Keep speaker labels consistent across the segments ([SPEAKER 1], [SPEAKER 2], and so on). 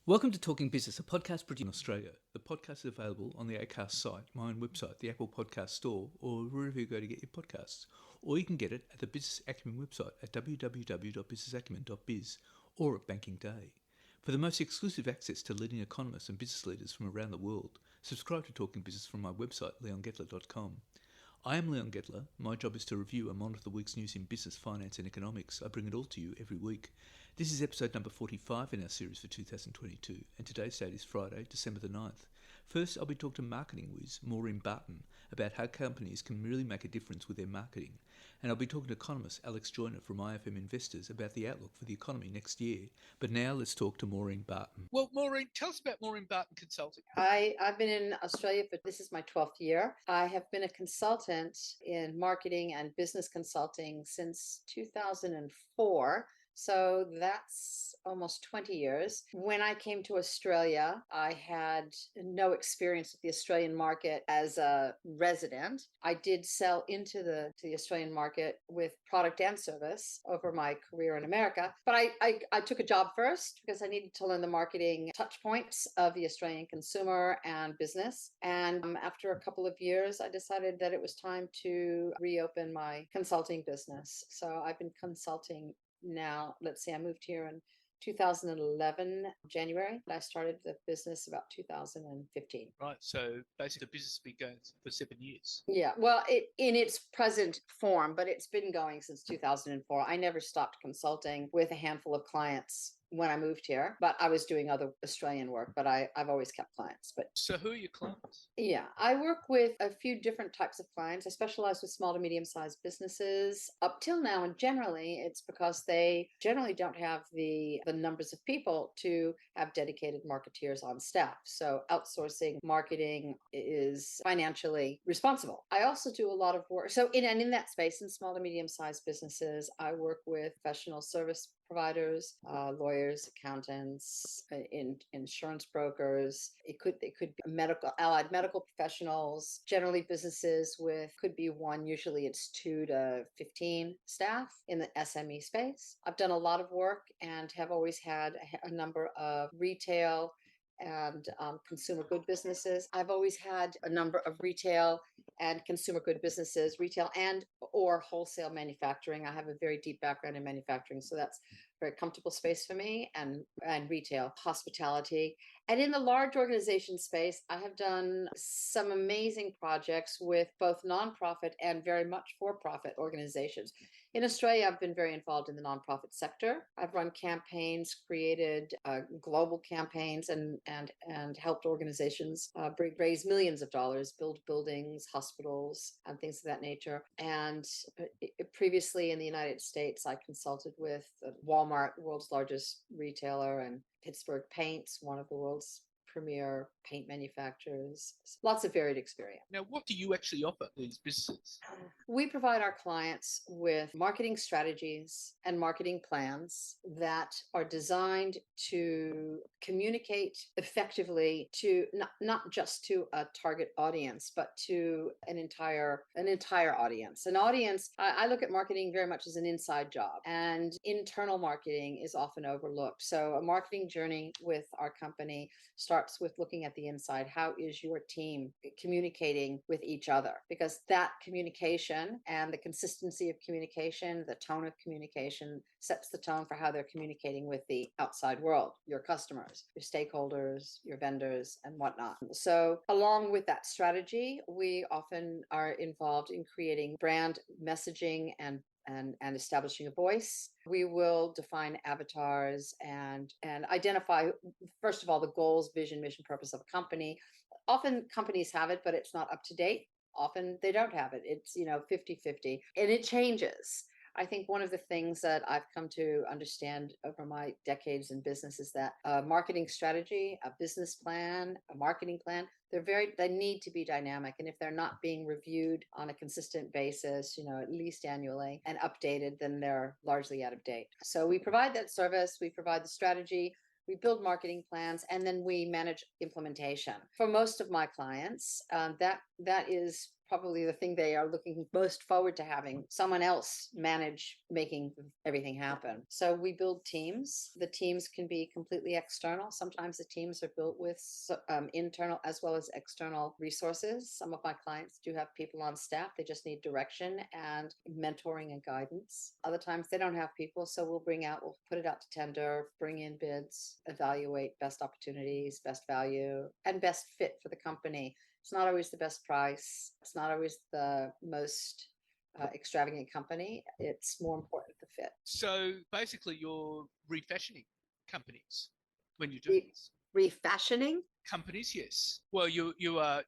[SPEAKER 1] Welcome to Talking Business, a podcast produced in Australia. The podcast is available on the Acast site, my own website, the Apple Podcast Store, or wherever you go to get your podcasts. Or you can get it at the Business Acumen website at www.businessacumen.biz or at Banking Day. For the most exclusive access to leading economists and business leaders from around the world, subscribe to Talking Business from my website, leongettler.com. I am Leon Gettler. My job is to review and monitor the week's news in business, finance and economics. I bring it all to you every week. This is episode number 45 in our series for 2022, and today's date is Friday, December the 9th. First, I'll be talking to marketing whiz Maureen Barten about how companies can really make a difference with their marketing. And I'll be talking to economist Alex Joyner from IFM Investors about the outlook for the economy next year. But now let's talk to Maureen Barten. Well, Maureen, tell us about Maureen Barten Consulting.
[SPEAKER 2] I've been in Australia this is my 12th year. I have been a consultant in marketing and business consulting since 2004. So that's almost 20 years. When I came to Australia, I had no experience with the Australian market as a resident. I did sell into the Australian market with product and service over my career in America. But I took a job first because I needed to learn the marketing touch points of the Australian consumer and business. And after a couple of years, I decided that it was time to reopen my consulting business. So I've been consulting now. Let's see, I moved here in 2011 January. I started the business about 2015.
[SPEAKER 1] Right, so basically the business has been going for 7 years.
[SPEAKER 2] Yeah, well, in its present form, but it's been going since 2004. I never stopped consulting with a handful of clients when I moved here, but I was doing other Australian work, but I've always kept clients. But
[SPEAKER 1] so who are your clients?
[SPEAKER 2] Yeah, I work with a few different types of clients. I specialize with small to medium-sized businesses up till now, and generally it's because they generally don't have the numbers of people to have dedicated marketeers on staff. So outsourcing marketing is financially responsible. I also do a lot of work. So in that space, in small to medium-sized businesses, I work with professional service providers, lawyers, accountants, insurance brokers. It could be allied medical professionals, generally businesses with could be one, usually it's 2 to 15 staff in the SME space. I've done a lot of work and have always had a number of retail and consumer good businesses. I've always had a number of retail and consumer good businesses, retail and or wholesale manufacturing. I have a very deep background in manufacturing, so that's a very comfortable space for me, and retail, hospitality. And in the large organization space, I have done some amazing projects with both nonprofit and very much for-profit organizations. In Australia, I've been very involved in the nonprofit sector. I've run campaigns, created global campaigns, and helped organizations raise millions of dollars, build buildings, hospitals, and things of that nature. And previously in the United States, I consulted with Walmart, the world's largest retailer, and Pittsburgh Paints, one of the world's premier paint manufacturers. Lots of varied experience.
[SPEAKER 1] Now, what do you actually offer these businesses?
[SPEAKER 2] We provide our clients with marketing strategies and marketing plans that are designed to communicate effectively to not just to a target audience, but to an entire audience. An audience, I look at marketing very much as an inside job, and internal marketing is often overlooked. So a marketing journey with our company starts with looking at the inside. How is your team communicating with each other? Because that communication and the consistency of communication, the tone of communication, sets the tone for how they're communicating with the outside world, your customers, your stakeholders, your vendors, and whatnot. So along with that strategy, we often are involved in creating brand messaging and establishing a voice. We will define avatars and identify, first of all, the goals, vision, mission, purpose of a company. Often companies have it, but it's not up to date. Often they don't have it. It's 50-50, and it changes. I think one of the things that I've come to understand over my decades in business is that a marketing strategy, a business plan, a marketing plan, they need to be dynamic. And if they're not being reviewed on a consistent basis, at least annually, and updated, then they're largely out of date. So we provide that service, we provide the strategy, we build marketing plans, and then we manage implementation. For most of my clients, that is probably the thing they are looking most forward to, having someone else manage making everything happen. So we build teams. The teams can be completely external. Sometimes the teams are built with internal as well as external resources. Some of my clients do have people on staff. They just need direction and mentoring and guidance. Other times they don't have people. So we'll put it out to tender, bring in bids, evaluate best opportunities, best value, and best fit for the company. It's not always the best price. It's not always the most extravagant company. It's more important the fit.
[SPEAKER 1] So basically, you're refashioning companies when you're doing this.
[SPEAKER 2] Refashioning
[SPEAKER 1] Companies, yes. Well, you are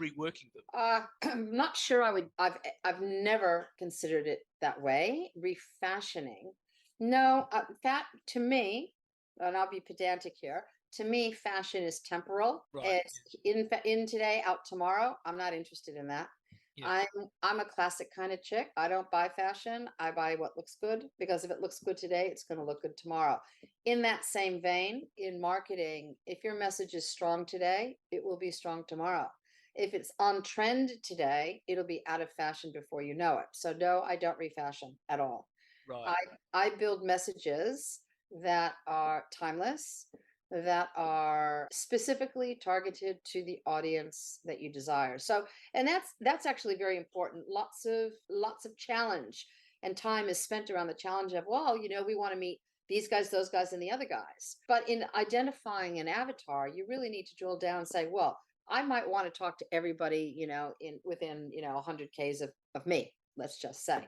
[SPEAKER 1] reworking them.
[SPEAKER 2] I'm not sure I've never considered it that way. Refashioning. No, that to me, and I'll be pedantic here. To me, fashion is temporal.
[SPEAKER 1] Right.
[SPEAKER 2] It's in today, out tomorrow. I'm not interested in that.
[SPEAKER 1] Yeah.
[SPEAKER 2] I'm a classic kind of chick. I don't buy fashion. I buy what looks good, because if it looks good today, it's going to look good tomorrow. In that same vein, in marketing, if your message is strong today, it will be strong tomorrow. If it's on trend today, it'll be out of fashion before you know it. So no, I don't refashion at all.
[SPEAKER 1] Right.
[SPEAKER 2] I build messages that are timeless, that are specifically targeted to the audience that you desire. So, and that's actually very important. Lots of challenge and time is spent around the challenge of, well, we want to meet these guys, those guys, and the other guys. But in identifying an avatar, you really need to drill down and say, well, I might want to talk to everybody, within 100 Ks of me, let's just say.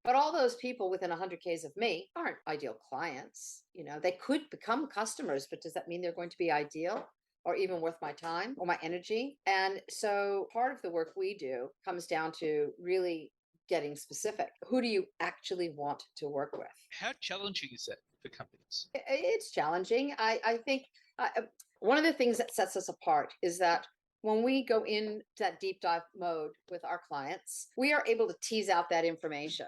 [SPEAKER 2] But all those people within 100 Ks of me aren't ideal clients. They could become customers, but does that mean they're going to be ideal or even worth my time or my energy? And so part of the work we do comes down to really getting specific. Who do you actually want to work with?
[SPEAKER 1] How challenging is that for companies?
[SPEAKER 2] It's challenging. I think one of the things that sets us apart is that when we go into that deep dive mode with our clients, we are able to tease out that information.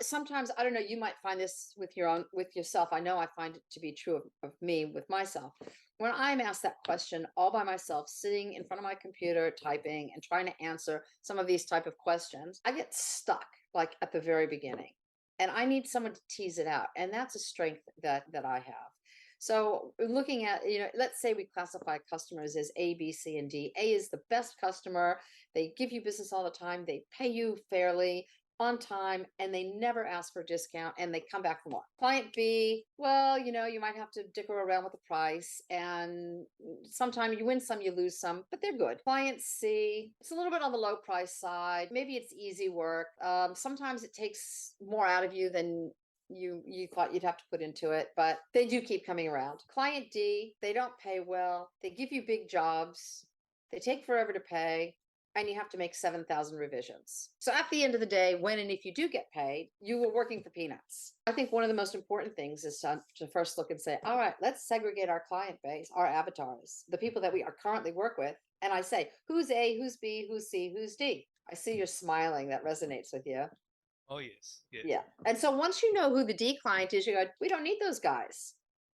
[SPEAKER 2] Sometimes, I don't know, you might find this with yourself. I know I find it to be true of me with myself. When I'm asked that question all by myself, sitting in front of my computer, typing and trying to answer some of these type of questions, I get stuck like at the very beginning, and I need someone to tease it out. And that's a strength that I have. So looking at, let's say we classify customers as A, B, C, and D. A is the best customer. They give you business all the time. They pay you fairly, on time, and they never ask for a discount, and they come back for more. Client B, well, you might have to dicker around with the price, and sometimes you win some, you lose some, but they're good. Client C, it's a little bit on the low price side. Maybe it's easy work. Sometimes it takes more out of you than you thought you'd have to put into it, but they do keep coming around. Client D, they don't pay well. They give you big jobs. They take forever to pay, and you have to make 7,000 revisions. So at the end of the day, when and if you do get paid, you were working for peanuts. I think one of the most important things is to first look and say, all right, let's segregate our client base, our avatars, the people that we are currently work with. And I say, who's A, who's B, who's C, who's D? I see you're smiling. That resonates with you.
[SPEAKER 1] Oh, yes.
[SPEAKER 2] Yeah. And so once you know who the D client is, you go, we don't need those guys.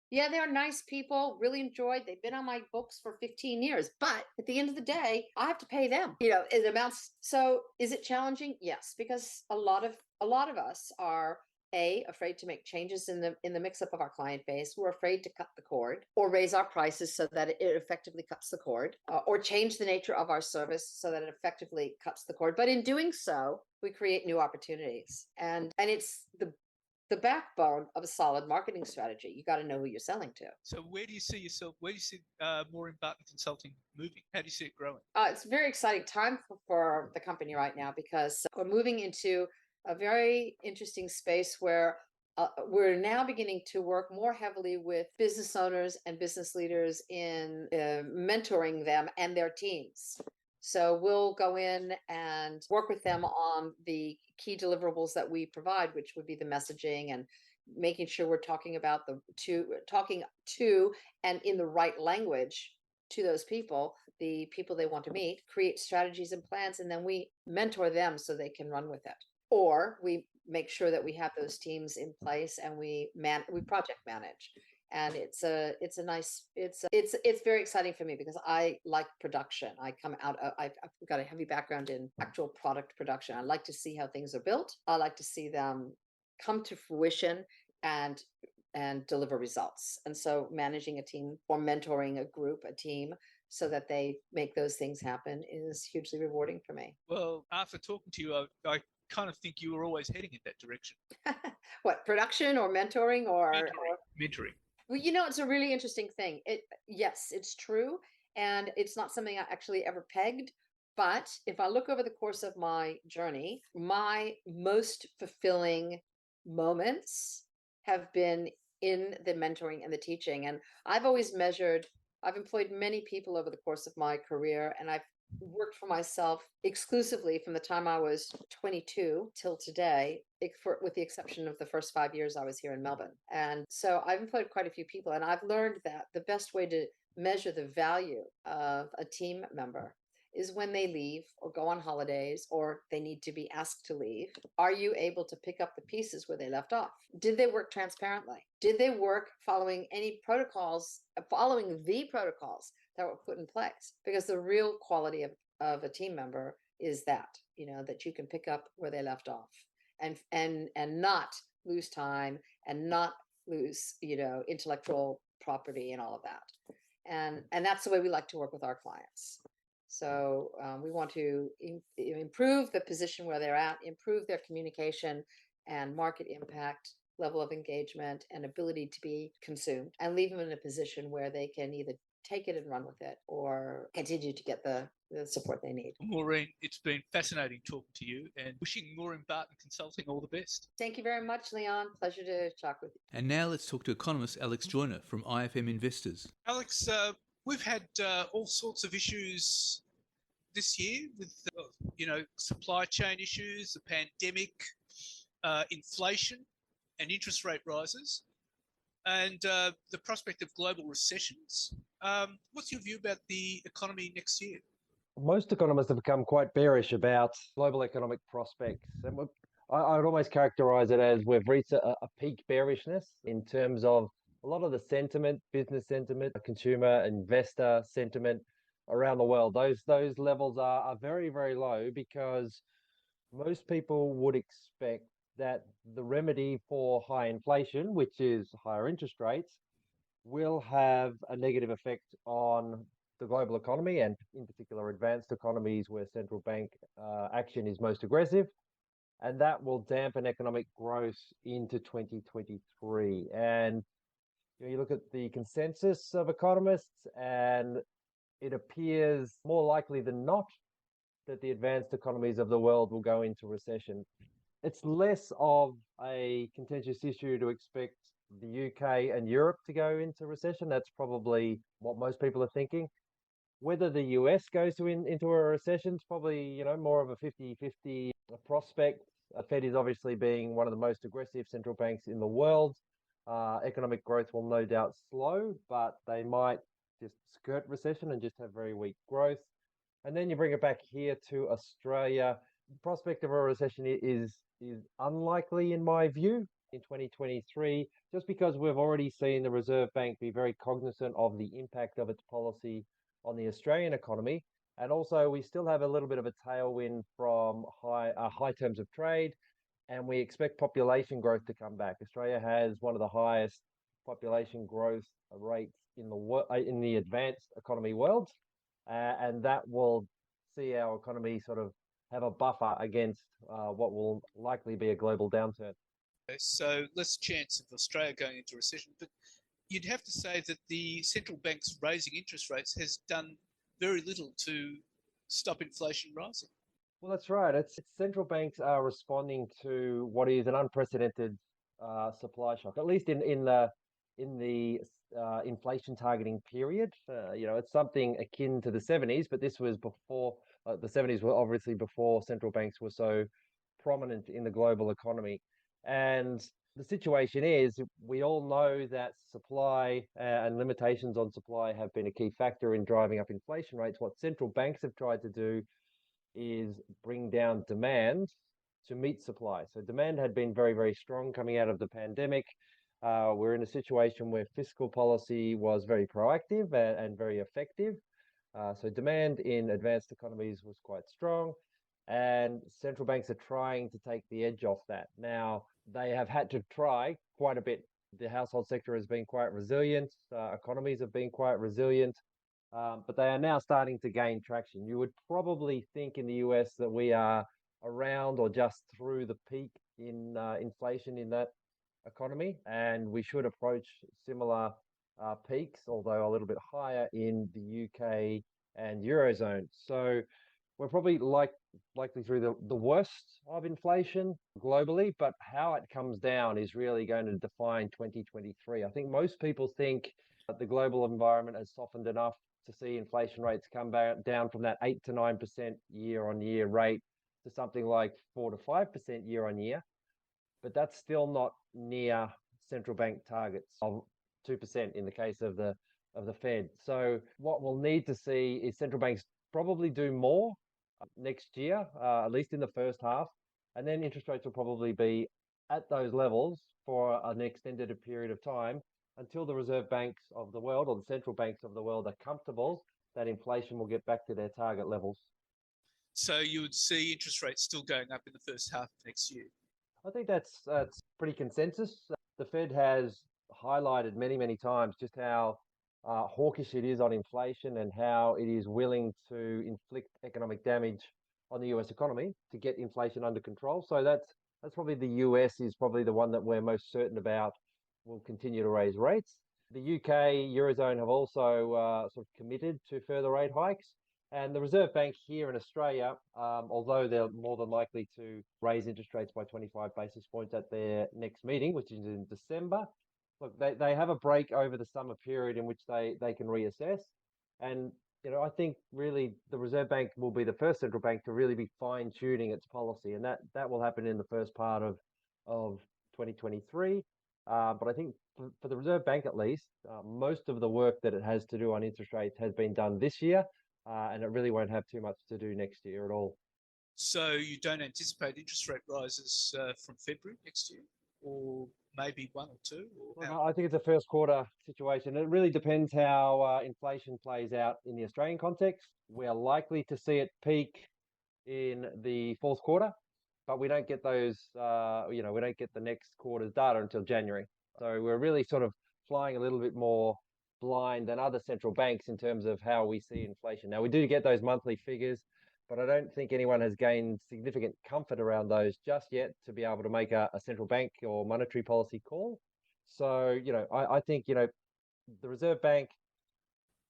[SPEAKER 2] Yeah, they're nice people, really enjoyed. They've been on my books for 15 years. But at the end of the day, I have to pay them. It amounts. So is it challenging? Yes, because a lot of us are afraid to make changes in the mix-up of our client base. We're afraid to cut the cord or raise our prices so that it effectively cuts the cord, or change the nature of our service so that it effectively cuts the cord. But in doing so, we create new opportunities. And it's the backbone of a solid marketing strategy. You got to know who you're selling to.
[SPEAKER 1] So where do you see yourself? Where do you see Maureen Barten Consulting moving? How do you see it growing?
[SPEAKER 2] It's a very exciting time for the company right now, because we're moving into a very interesting space where we're now beginning to work more heavily with business owners and business leaders in mentoring them and their teams. So we'll go in and work with them on the key deliverables that we provide, which would be the messaging and making sure we're talking to and in the right language to those people, the people they want to meet, create strategies and plans, and then we mentor them so they can run with it. Or we make sure that we have those teams in place and we project manage. And it's very exciting for me because I like production. I've got a heavy background in actual product production. I like to see how things are built. I like to see them come to fruition and deliver results. And so managing a team or mentoring a team so that they make those things happen is hugely rewarding for me.
[SPEAKER 1] Well, after talking to you, I kind of think you were always heading in that direction.
[SPEAKER 2] What, production or mentoring or
[SPEAKER 1] Mentoring.
[SPEAKER 2] Well, it's a really interesting thing. Yes, it's true. And it's not something I actually ever pegged. But if I look over the course of my journey, my most fulfilling moments have been in the mentoring and the teaching. And I've employed many people over the course of my career, and I've worked for myself exclusively from the time I was 22 till today, with the exception of the first 5 years I was here in Melbourne. And so I've employed quite a few people, and I've learned that the best way to measure the value of a team member is when they leave or go on holidays or they need to be asked to leave. Are you able to pick up the pieces where they left off? Did they work transparently? Did they work following the protocols that were put in place? Because the real quality of a team member is that you can pick up where they left off and not lose time and not lose intellectual property and all of that. And that's the way we like to work with our clients. So we want to improve the position where they're at, improve their communication and market impact, level of engagement, and ability to be consumed, and leave them in a position where they can either take it and run with it or continue to get the support they need.
[SPEAKER 1] Maureen, it's been fascinating talking to you, and wishing Maureen Barten Consulting all the best.
[SPEAKER 2] Thank you very much, Leon. Pleasure to talk with you.
[SPEAKER 1] And now let's talk to economist Alex Joyner from IFM Investors. Alex, we've had all sorts of issues this year with supply chain issues, the pandemic, inflation and interest rate rises, and the prospect of global recessions. What's your view about the economy next year?
[SPEAKER 3] Most economists have become quite bearish about global economic prospects. And I would almost characterize it as we've reached a peak bearishness in terms of a lot of the sentiment, business sentiment, consumer, investor sentiment around the world. Those levels are very, very low because most people would expect that the remedy for high inflation, which is higher interest rates, will have a negative effect on the global economy and in particular advanced economies where central bank action is most aggressive. And that will dampen economic growth into 2023. And you look at the consensus of economists, and it appears more likely than not that the advanced economies of the world will go into recession. It's less of a contentious issue to expect the UK and Europe to go into recession. That's probably what most people are thinking. Whether the US goes into a recession is probably, more of a 50-50 prospect. Fed is obviously being one of the most aggressive central banks in the world. Economic growth will no doubt slow, but they might just skirt recession and just have very weak growth. And then you bring it back here to Australia. The prospect of a recession is unlikely in my view in 2023, just because we've already seen the Reserve Bank be very cognizant of the impact of its policy on the Australian economy. And also we still have a little bit of a tailwind from high terms of trade, and we expect population growth to come back. Australia has one of the highest population growth rates in the advanced economy world, and that will see our economy sort of have a buffer against what will likely be a global downturn.
[SPEAKER 1] Okay, so less chance of Australia going into recession, but you'd have to say that the central bank's raising interest rates has done very little to stop inflation rising.
[SPEAKER 3] Well, that's right. It's central banks are responding to what is an unprecedented supply shock, at least in the inflation targeting period. It's something akin to the 70s, but this was before the 70s were obviously before central banks were so prominent in the global economy. And the situation is, we all know that supply and limitations on supply have been a key factor in driving up inflation rates. What central banks have tried to do is bring down demand to meet supply. So demand had been very, very strong coming out of the pandemic. We're in a situation where fiscal policy was very proactive and very effective. So demand in advanced economies was quite strong, and central banks are trying to take the edge off that. Now, they have had to try quite a bit. The household sector has been quite resilient, economies have been quite resilient, but they are now starting to gain traction. You would probably think in the US that we are around or just through the peak in inflation in that economy, and we should approach similar peaks, although a little bit higher in the UK and Eurozone. So we're probably likely through the worst of inflation globally, but how it comes down is really going to define 2023. I think most people think that the global environment has softened enough to see inflation rates come back down from that 8 to 9% year on year rate to something like 4 to 5% year on year. But that's still not near central bank targets of 2% in the case of the Fed. So what we'll need to see is central banks probably do more next year, at least in the first half, and then interest rates will probably be at those levels for an extended period of time until the reserve banks of the world or the central banks of the world are comfortable that inflation will get back to their target levels.
[SPEAKER 1] So you would see interest rates still going up in the first half of next year?
[SPEAKER 3] I think that's pretty consensus. The Fed has highlighted many times just how hawkish it is on inflation and how it is willing to inflict economic damage on the US economy to get inflation under control. So that's probably the US is probably the one that we're most certain about will continue to raise rates. The UK, Eurozone have also sort of committed to further rate hikes. And the Reserve Bank here in Australia, although they're more than likely to raise interest rates by 25 basis points at their next meeting, which is in December, look, they have a break over the summer period in which they can reassess. And, I think really the Reserve Bank will be the first central bank to really be fine-tuning its policy. And that will happen in the first part of 2023. But I think for the Reserve Bank, at least, most of the work that it has to do on interest rates has been done this year. And it really won't have too much to do next year at all.
[SPEAKER 1] So you don't anticipate interest rate rises from February next year, or maybe one or two?
[SPEAKER 3] Well, I think it's a first quarter situation. It really depends how inflation plays out in the Australian context. We are likely to see it peak in the fourth quarter, but we don't get those, we don't get the next quarter's data until January. So we're really sort of flying a little bit more blind than other central banks in terms of how we see inflation. Now, we do get those monthly figures, but I don't think anyone has gained significant comfort around those just yet to be able to make a central bank or monetary policy call. So, I think, the Reserve Bank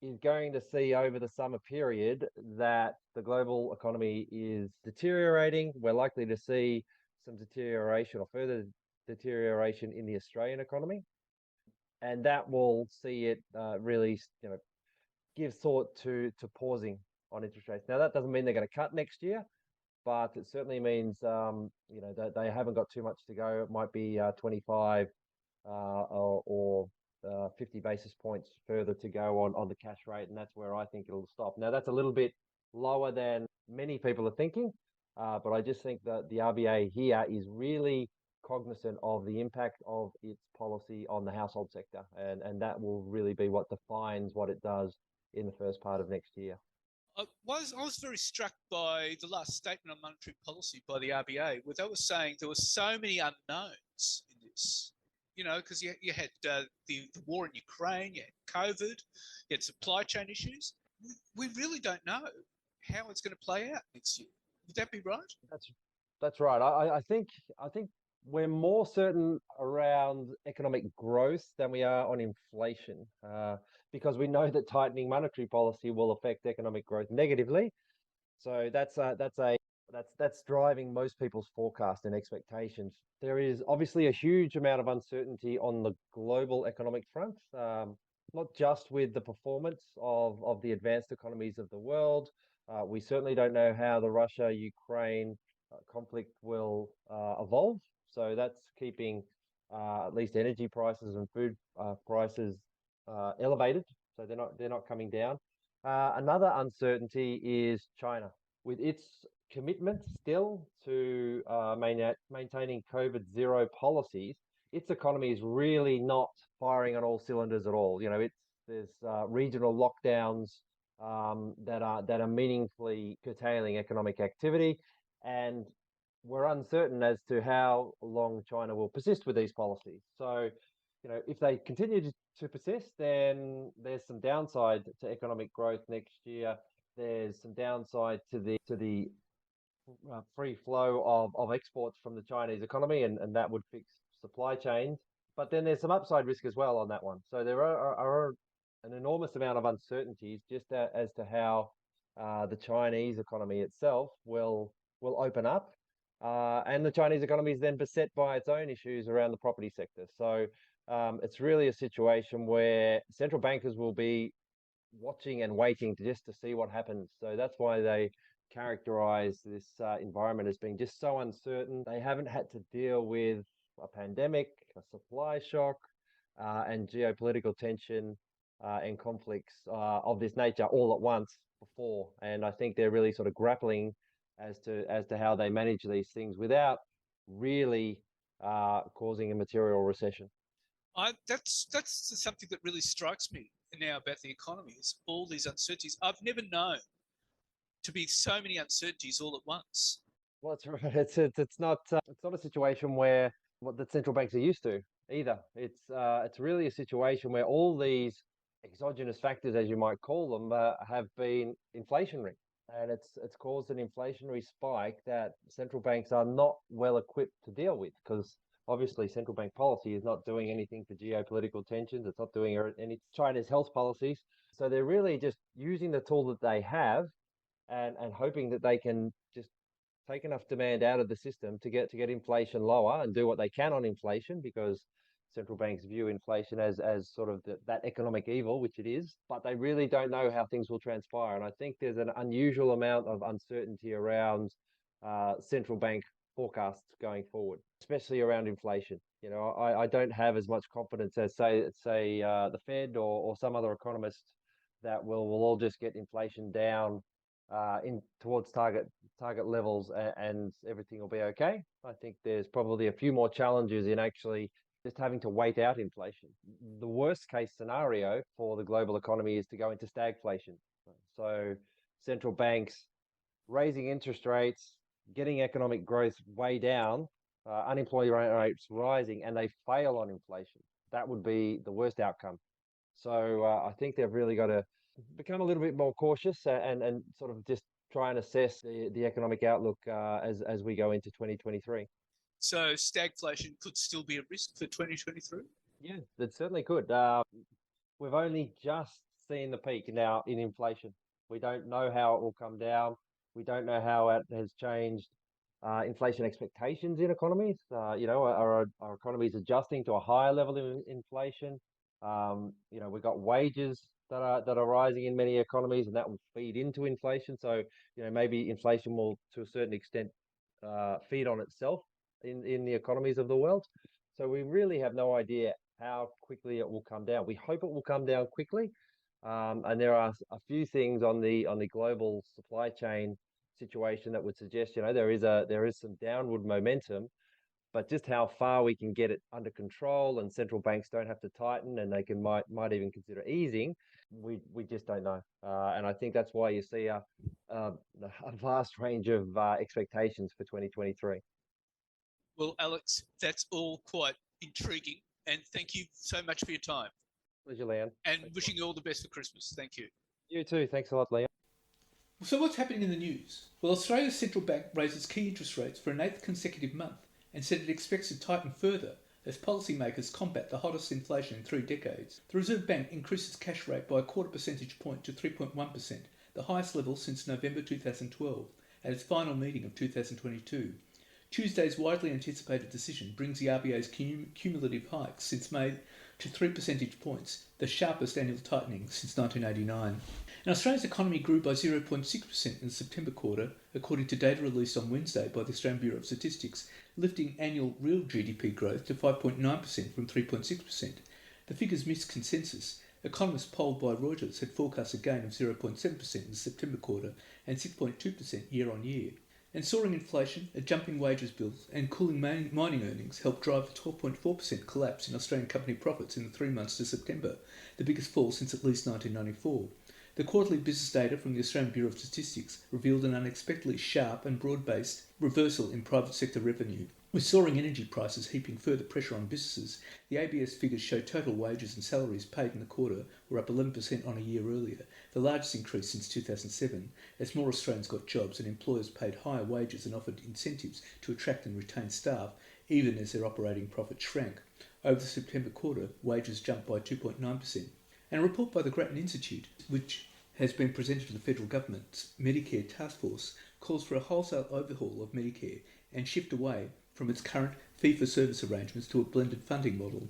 [SPEAKER 3] is going to see over the summer period that the global economy is deteriorating. We're likely to see some deterioration or further deterioration in the Australian economy. And that will see it really, give thought to pausing on interest rates. Now, that doesn't mean they're going to cut next year, but it certainly means, that they haven't got too much to go. It might be 25 or 50 basis points further to go on the cash rate, and that's where I think it'll stop. Now, that's a little bit lower than many people are thinking, but I just think that the RBA here is really cognizant of the impact of its policy on the household sector, and that will really be what defines what it does in the first part of next year.
[SPEAKER 1] I was very struck by the last statement on monetary policy by the RBA, where they were saying there were so many unknowns in this, because you had the war in Ukraine, you had COVID, you had supply chain issues. We really don't know how it's going to play out next year. Would that be right?
[SPEAKER 3] That's right. I think we're more certain around economic growth than we are on inflation, because we know that tightening monetary policy will affect economic growth negatively. So that's driving most people's forecast and expectations. There is obviously a huge amount of uncertainty on the global economic front, not just with the performance of the advanced economies of the world. We certainly don't know how the Russia-Ukraine conflict will evolve. So that's keeping at least energy prices and food prices elevated. So they're not coming down. Another uncertainty is China, with its commitment still to maintaining COVID zero policies. its economy is really not firing on all cylinders at all. There's regional lockdowns that are meaningfully curtailing economic activity, and we're uncertain as to how long China will persist with these policies. So, if they continue to persist, then there's some downside to economic growth next year. There's some downside to the free flow of exports from the Chinese economy, and that would fix supply chains. But then there's some upside risk as well on that one. So there are an enormous amount of uncertainties just as to how the Chinese economy itself will open up. And the Chinese economy is then beset by its own issues around the property sector. So it's really a situation where central bankers will be watching and waiting to see what happens. So that's why they characterize this environment as being just so uncertain. They haven't had to deal with a pandemic, a supply shock, and geopolitical tension and conflicts of this nature all at once before. And I think they're really sort of grappling as to how they manage these things without really causing a material recession.
[SPEAKER 1] That's something that really strikes me now about the economy, is all these uncertainties. I've never known to be so many uncertainties all at once.
[SPEAKER 3] Well, it's right. It's not a situation where what the central banks are used to either. It's really a situation where all these exogenous factors, as you might call them, have been inflationary, and it's caused an inflationary spike that central banks are not well equipped to deal with, because obviously central bank policy is not doing anything for geopolitical tensions. It's not doing any China's health policies. So they're really just using the tool that they have and hoping that they can just take enough demand out of the system to get inflation lower and do what they can on inflation, because central banks view inflation as sort of that economic evil, which it is, but they really don't know how things will transpire. And I think there's an unusual amount of uncertainty around central bank forecasts going forward, especially around inflation. I don't have as much confidence as say the Fed or some other economists that we'll all just get inflation down in towards target levels and everything will be okay. I think there's probably a few more challenges in actually just having to wait out inflation. The worst case scenario for the global economy is to go into stagflation. So central banks raising interest rates, getting economic growth way down, unemployment rates rising, and they fail on inflation. That would be the worst outcome. So I think they've really got to become a little bit more cautious and sort of just try and assess the economic outlook as we go into 2023.
[SPEAKER 1] So stagflation could still be a risk for 2023?
[SPEAKER 3] Yeah, it certainly could. We've only just seen the peak now in inflation. We don't know how it will come down. We don't know how it has changed inflation expectations in economies. Are economies adjusting to a higher level of inflation? We've got wages that are rising in many economies, and that will feed into inflation. So, maybe inflation will, to a certain extent, feed on itself in the economies of the world. So we really have no idea how quickly it will come down. We hope it will come down quickly. And there are a few things on the global supply chain situation that would suggest, there is some downward momentum, but just how far we can get it under control and central banks don't have to tighten and they might even consider easing, we just don't know. And I think that's why you see a vast range of expectations for 2023.
[SPEAKER 1] Well, Alex, that's all quite intriguing, and thank you so much for your time.
[SPEAKER 3] Pleasure, Leon.
[SPEAKER 1] And wishing you all the best for Christmas. Thank you.
[SPEAKER 3] You too. Thanks a lot, Leon.
[SPEAKER 1] So what's happening in the news? Well, Australia's central bank raises key interest rates for an 8th consecutive month and said it expects to tighten further as policymakers combat the hottest inflation in 3 decades. The Reserve Bank increased its cash rate by a quarter percentage point to 3.1%, the highest level since November 2012, at its final meeting of 2022. Tuesday's widely anticipated decision brings the RBA's cumulative hikes since May to 3 percentage points, the sharpest annual tightening since 1989. And Australia's economy grew by 0.6% in the September quarter, according to data released on Wednesday by the Australian Bureau of Statistics, lifting annual real GDP growth to 5.9% from 3.6%. The figures missed consensus. Economists polled by Reuters had forecast a gain of 0.7% in the September quarter and 6.2% year on year. And soaring inflation, a jump in wages bills, and cooling mining earnings helped drive the 12.4% collapse in Australian company profits in the 3 months to September, the biggest fall since at least 1994. The quarterly business data from the Australian Bureau of Statistics revealed an unexpectedly sharp and broad-based reversal in private sector revenue. With soaring energy prices heaping further pressure on businesses, the ABS figures show total wages and salaries paid in the quarter were up 11% on a year earlier, the largest increase since 2007, as more Australians got jobs and employers paid higher wages and offered incentives to attract and retain staff, even as their operating profit shrank. Over the September quarter, wages jumped by 2.9%. And a report by the Grattan Institute, which has been presented to the federal government's Medicare task force, calls for a wholesale overhaul of Medicare and shift away from its current fee-for-service arrangements to a blended funding model.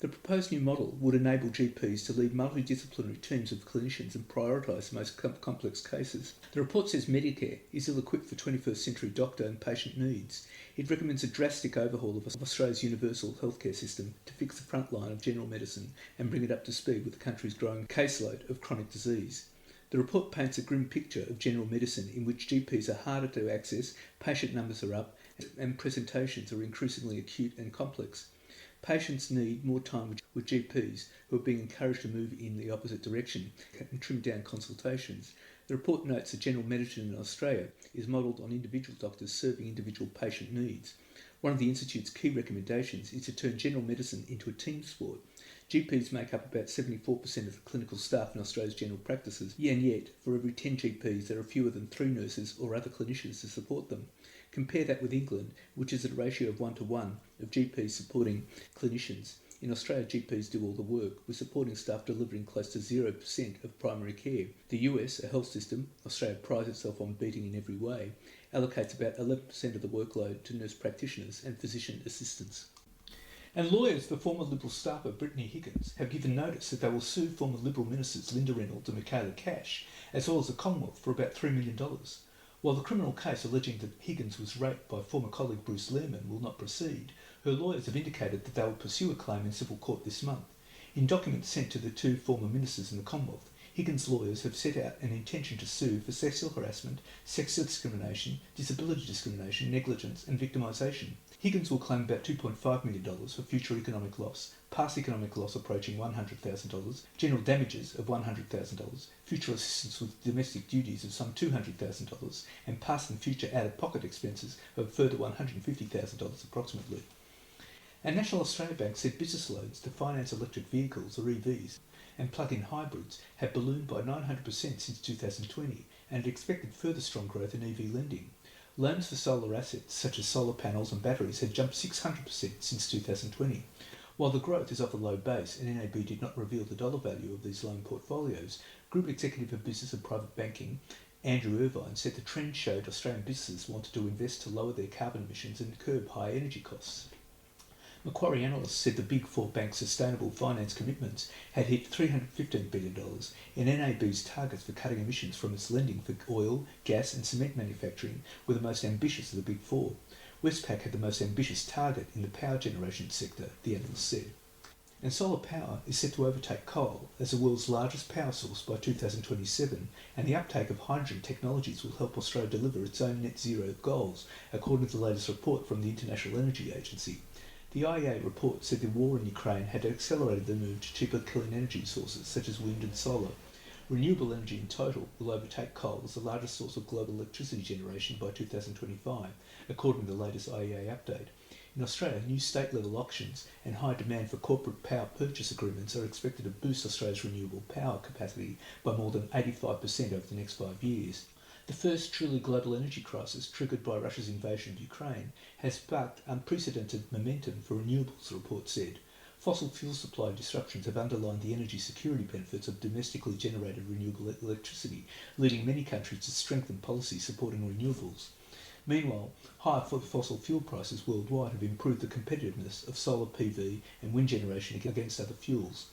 [SPEAKER 1] The proposed new model would enable GPs to lead multidisciplinary teams of clinicians and prioritise the most complex cases. The report says Medicare is ill-equipped for 21st century doctor and patient needs. It recommends a drastic overhaul of Australia's universal healthcare system to fix the frontline of general medicine and bring it up to speed with the country's growing caseload of chronic disease. The report paints a grim picture of general medicine in which GPs are harder to access, patient numbers are up, and presentations are increasingly acute and complex. Patients need more time with GPs who are being encouraged to move in the opposite direction and trim down consultations. The report notes that general medicine in Australia is modelled on individual doctors serving individual patient needs. One of the Institute's key recommendations is to turn general medicine into a team sport. GPs make up about 74% of the clinical staff in Australia's general practices, and yet, for every 10 GPs, there are fewer than 3 nurses or other clinicians to support them. Compare that with England, which is at a ratio of 1-to-1 of GPs supporting clinicians. In Australia, GPs do all the work, with supporting staff delivering close to 0% of primary care. The US, a health system Australia prides itself on beating in every way, allocates about 11% of the workload to nurse practitioners and physician assistants. And lawyers for former Liberal staffer Brittany Higgins have given notice that they will sue former Liberal ministers Linda Reynolds and Michaelia, as well as the Commonwealth, for about $3 million. While the criminal case alleging that Higgins was raped by former colleague Bruce Lehrman will not proceed, her lawyers have indicated that they will pursue a claim in civil court this month. In documents sent to the 2 former ministers in the Commonwealth, Higgins' lawyers have set out an intention to sue for sexual harassment, sexual discrimination, disability discrimination, negligence and victimisation. Higgins will claim about $2.5 million for future economic loss, past economic loss approaching $100,000, general damages of $100,000, future assistance with domestic duties of some $200,000, and past and future out-of-pocket expenses of a further $150,000 approximately. And National Australia Bank said business loans to finance electric vehicles, or EVs, and plug-in hybrids have ballooned by 900% since 2020 and expected further strong growth in EV lending. Loans for solar assets, such as solar panels and batteries, have jumped 600% since 2020. While the growth is off a low base and NAB did not reveal the dollar value of these loan portfolios, Group Executive of Business and Private Banking Andrew Irvine said the trend showed Australian businesses wanted to invest to lower their carbon emissions and curb high energy costs. Macquarie analysts said the Big Four banks' sustainable finance commitments had hit $315 billion, and NAB's targets for cutting emissions from its lending for oil, gas and cement manufacturing were the most ambitious of the Big Four. Westpac had the most ambitious target in the power generation sector, the analyst said. And solar power is set to overtake coal as the world's largest power source by 2027, and the uptake of hydrogen technologies will help Australia deliver its own net zero goals, according to the latest report from the International Energy Agency. The IEA report said the war in Ukraine had accelerated the move to cheaper clean energy sources such as wind and solar. Renewable energy in total will overtake coal as the largest source of global electricity generation by 2025, according to the latest IEA update. In Australia, new state-level auctions and high demand for corporate power purchase agreements are expected to boost Australia's renewable power capacity by more than 85% over the next 5 years. The first truly global energy crisis, triggered by Russia's invasion of Ukraine, has sparked unprecedented momentum for renewables, the report said. Fossil fuel supply disruptions have underlined the energy security benefits of domestically generated renewable electricity, leading many countries to strengthen policies supporting renewables. Meanwhile, higher fossil fuel prices worldwide have improved the competitiveness of solar PV and wind generation against other fuels.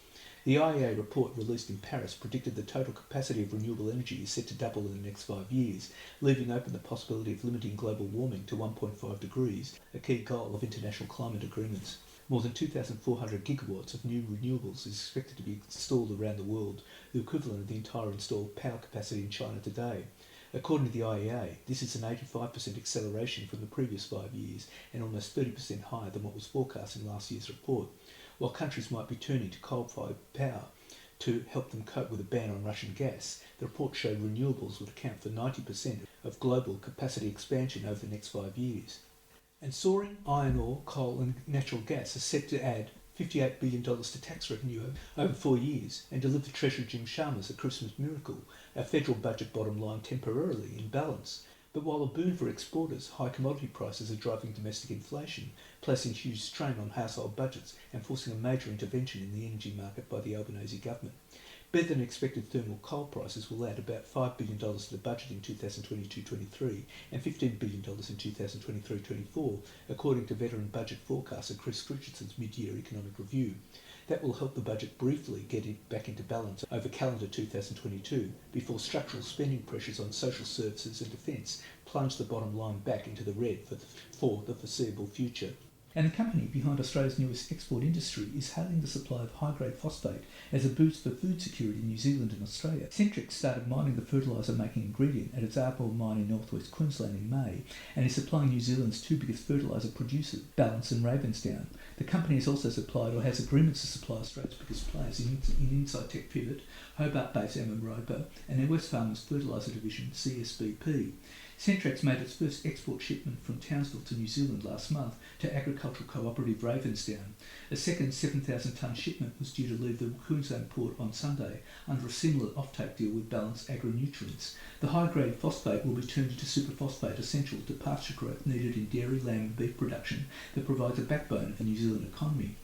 [SPEAKER 1] The IEA report released in Paris predicted the total capacity of renewable energy is set to double in the next 5 years, leaving open the possibility of limiting global warming to 1.5 degrees, a key goal of international climate agreements. More than 2,400 gigawatts of new renewables is expected to be installed around the world, the equivalent of the entire installed power capacity in China today. According to the IEA, this is an 85% acceleration from the previous 5 years and almost 30% higher than what was forecast in last year's report. While countries might be turning to coal-fired power to help them cope with a ban on Russian gas, the report showed renewables would account for 90% of global capacity expansion over the next 5 years. And soaring iron ore, coal and natural gas are set to add $58 billion to tax revenue over 4 years and deliver Treasurer Jim Chalmers a Christmas miracle, our federal budget bottom line temporarily in balance. But while a boon for exporters, high commodity prices are driving domestic inflation, placing huge strain on household budgets and forcing a major intervention in the energy market by the Albanese government. Better than expected thermal coal prices will add about $5 billion to the budget in 2022-23 and $15 billion in 2023-24, according to veteran budget forecaster Chris Richardson's mid-year economic review. That will help the budget briefly get it back into balance over calendar 2022 before structural spending pressures on social services and defence plunge the bottom line back into the red for the foreseeable future. And the company behind Australia's newest export industry is hailing the supply of high-grade phosphate as a boost for food security in New Zealand and Australia. Swyftx started mining the fertiliser-making ingredient at its Overhaul mine in northwest Queensland in May and is supplying New Zealand's two biggest fertiliser producers, Balance and Ravensdown. The company has also supplied or has agreements to supply Australia's biggest players in Inside Tech Pivot, Hobart-based Roper, and their Wesfarmers fertiliser division, CSBP. Swyftx made its first export shipment from Townsville to New Zealand last month to agricultural cooperative Ravensdown. A second 7,000-tonne shipment was due to leave the Queensland port on Sunday under a similar offtake deal with Balance Agri-Nutrients. The high-grade phosphate will be turned into superphosphate essential to pasture growth needed in dairy, lamb and beef production that provides a backbone of the New Zealand economy.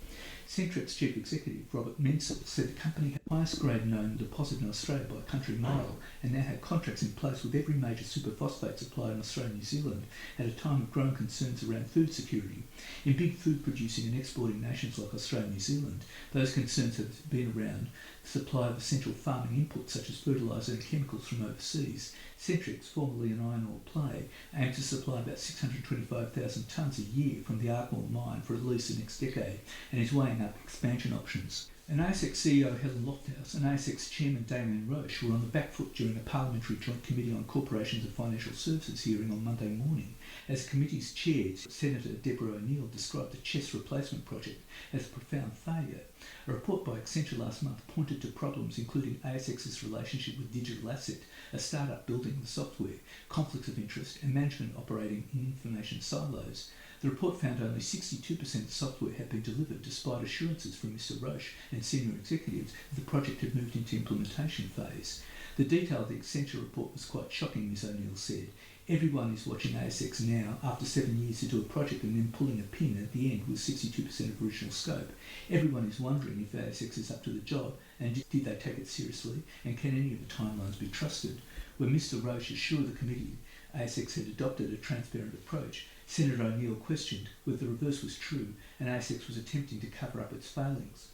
[SPEAKER 1] Swyftx Chief Executive Robert Menzel said the company had the highest grade known deposit in Australia by a country mile and now had contracts in place with every major superphosphate supplier in Australia and New Zealand at a time of growing concerns around food security. In big food producing and exporting nations like Australia and New Zealand, those concerns have been around the supply of essential farming inputs such as fertiliser and chemicals from overseas. Swyftx, formerly an iron ore play, aims to supply about 625,000 tonnes a year from the Ardmore mine for at least the next decade and is weighing up expansion options. An ASX CEO Helen Lofthouse and ASX Chairman Damien Roche were on the back foot during a Parliamentary Joint Committee on Corporations and Financial Services hearing on Monday morning, as the committee's chair, Senator Deborah O'Neill, described the CHESS replacement project as a profound failure. A report by Accenture last month pointed to problems including ASX's relationship with Digital Asset, a startup building the software, conflicts of interest and management operating in information silos. The report found only 62% of software had been delivered despite assurances from Mr Roche and senior executives that the project had moved into implementation phase. The detail of the Accenture report was quite shocking, Ms O'Neill said. Everyone is watching ASX now after 7 years to do a project and then pulling a pin at the end with 62% of original scope. Everyone is wondering if ASX is up to the job and did they take it seriously and can any of the timelines be trusted. When Mr Roche assured the committee ASX had adopted a transparent approach, Senator O'Neill questioned whether the reverse was true and ASX was attempting to cover up its failings.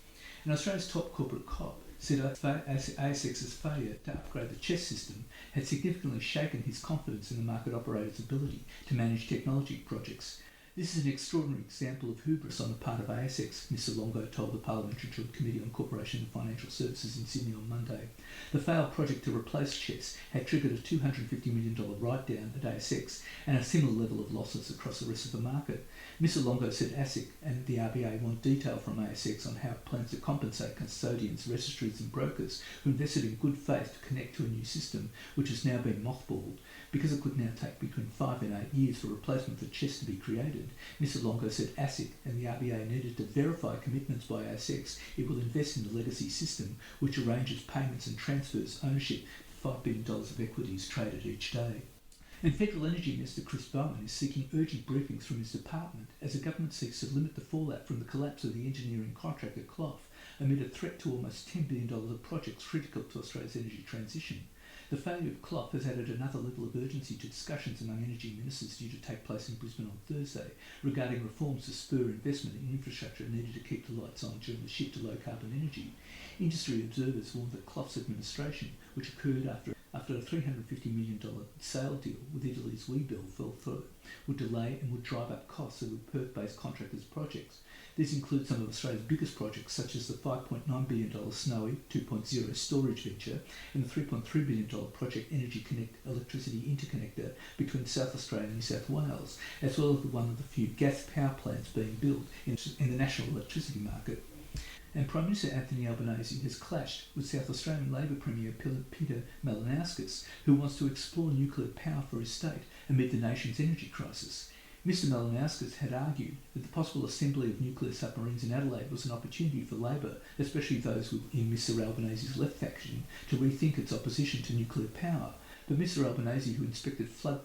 [SPEAKER 1] And Australia's top corporate cop said ASX's failure to upgrade the CHESS system had significantly shaken his confidence in the market operator's ability to manage technology projects. This is an extraordinary example of hubris on the part of ASX, Mr Longo told the Parliamentary Joint Committee on Corporation and Financial Services in Sydney on Monday. The failed project to replace CHESS had triggered a $250 million write-down at ASX and a similar level of losses across the rest of the market. Mr Longo said ASIC and the RBA want detail from ASX on how it plans to compensate custodians, registries and brokers who invested in good faith to connect to a new system, which has now been mothballed. Because it could now take between 5 and 8 years for a replacement for CHESS to be created, Mr Longo said ASIC and the RBA needed to verify commitments by ASX it will invest in the legacy system, which arranges payments and transfers ownership for $5 billion of equities traded each day. And Federal Energy Minister Chris Bowen is seeking urgent briefings from his department as the government seeks to limit the fallout from the collapse of the engineering contractor Clough amid a threat to almost $10 billion of projects critical to Australia's energy transition. The failure of Clough has added another level of urgency to discussions among energy ministers due to take place in Brisbane on Thursday regarding reforms to spur investment in infrastructure needed to keep the lights on during the shift to low-carbon energy. Industry observers warned that Clough's administration, which occurred after a $350 million sale deal with Italy's Webuild fell through, would delay and would drive up costs of the Perth-based contractors' projects. This includes some of Australia's biggest projects, such as the $5.9 billion Snowy 2.0 storage venture and the $3.3 billion Project Energy Connect electricity interconnector between South Australia and New South Wales, as well as one of the few gas power plants being built in the national electricity market. And Prime Minister Anthony Albanese has clashed with South Australian Labor Premier Peter Malinauskas, who wants to explore nuclear power for his state amid the nation's energy crisis. Mr Malinauskas had argued that the possible assembly of nuclear submarines in Adelaide was an opportunity for Labor, especially those in Mr Albanese's left faction, to rethink its opposition to nuclear power. But Mr Albanese, who inspected flood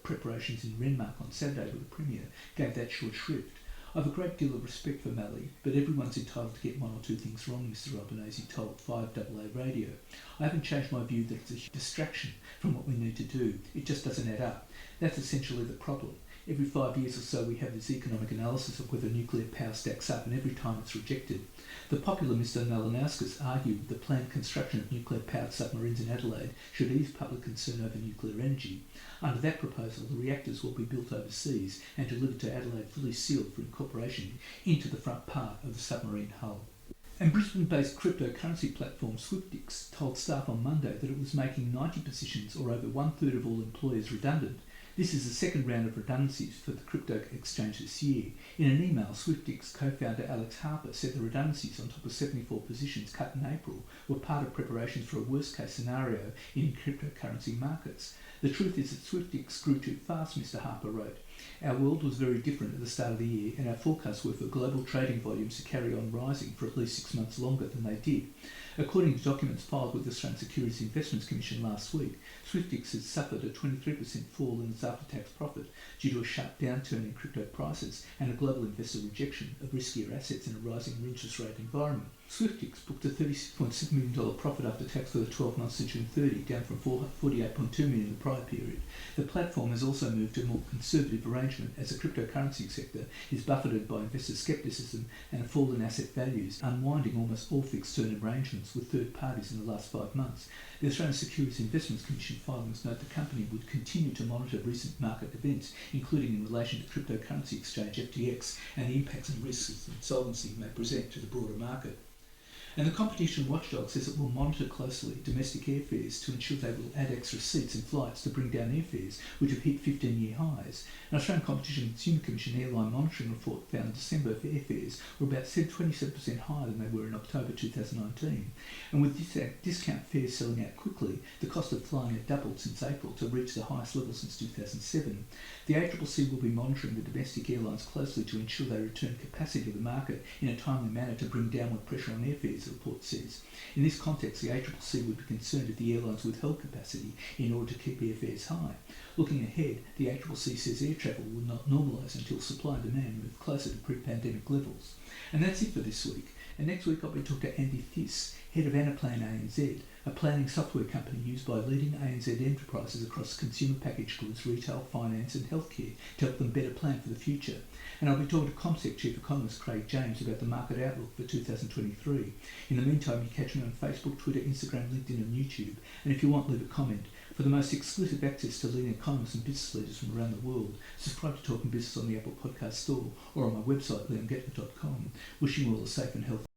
[SPEAKER 1] preparations in Renmark on Saturday with the Premier, gave that short shrift. I have a great deal of respect for Mali, but everyone's entitled to get one or two things wrong, Mr Albanese told 5AA Radio. I haven't changed my view that it's a distraction from what we need to do. It just doesn't add up. That's essentially the problem. Every 5 years or so we have this economic analysis of whether nuclear power stacks up, and every time it's rejected. The popular Mr Malinauskas argued the planned construction of nuclear-powered submarines in Adelaide should ease public concern over nuclear energy. Under that proposal, the reactors will be built overseas and delivered to Adelaide fully sealed for incorporation into the front part of the submarine hull. And Brisbane-based cryptocurrency platform Swyftx told staff on Monday that it was making 90 positions, or over one-third of all employees, redundant. This is the second round of redundancies for the crypto exchange this year. In an email, Swyftx co-founder Alex Harper said the redundancies on top of 74 positions cut in April were part of preparations for a worst-case scenario in cryptocurrency markets. The truth is that Swyftx grew too fast, Mr Harper wrote. Our world was very different at the start of the year, and our forecasts were for global trading volumes to carry on rising for at least 6 months longer than they did. According to documents filed with the Australian Securities Investments Commission last week, Swyftx has suffered a 23% fall in its after-tax profit due to a sharp downturn in crypto prices and a global investor rejection of riskier assets in a rising interest rate environment. Swyftx booked a $36.7 million profit after tax for the 12 months to June 30, down from $48.2 million in the prior period. The platform has also moved to a more conservative arrangement as the cryptocurrency sector is buffeted by investor scepticism and a fall in asset values, unwinding almost all fixed-term arrangements with third parties in the last 5 months. The Australian Securities Investments Commission filings note the company would continue to monitor recent market events, including in relation to cryptocurrency exchange FTX and the impacts and risks insolvency may present to the broader market. And the competition watchdog says it will monitor closely domestic airfares to ensure they will add extra seats in flights to bring down airfares, which have hit 15-year highs. An Australian Competition and Consumer Commission airline monitoring report found December airfares were about 27% higher than they were in October 2019. And with discount fares selling out quickly, the cost of flying had doubled since April to reach the highest level since 2007. The ACCC will be monitoring the domestic airlines closely to ensure they return capacity to the market in a timely manner to bring downward pressure on airfares, the report says. In this context, the ACCC would be concerned if the airlines withheld capacity in order to keep airfares high. Looking ahead, the ACCC says air travel will not normalise until supply and demand move closer to pre-pandemic levels. And that's it for this week. And next week I'll be talking to Andy Thiss, head of Anaplan ANZ, a planning software company used by leading ANZ enterprises across consumer packaged goods, retail, finance and healthcare to help them better plan for the future. And I'll be talking to CommSec Chief Economist Craig James about the market outlook for 2023. In the meantime, you catch me on Facebook, Twitter, Instagram, LinkedIn and YouTube. And if you want, leave a comment. For the most exclusive access to leading economists and business leaders from around the world, subscribe to Talking Business on the Apple Podcast Store or on my website, leongettler.com. Wishing you all a safe and healthy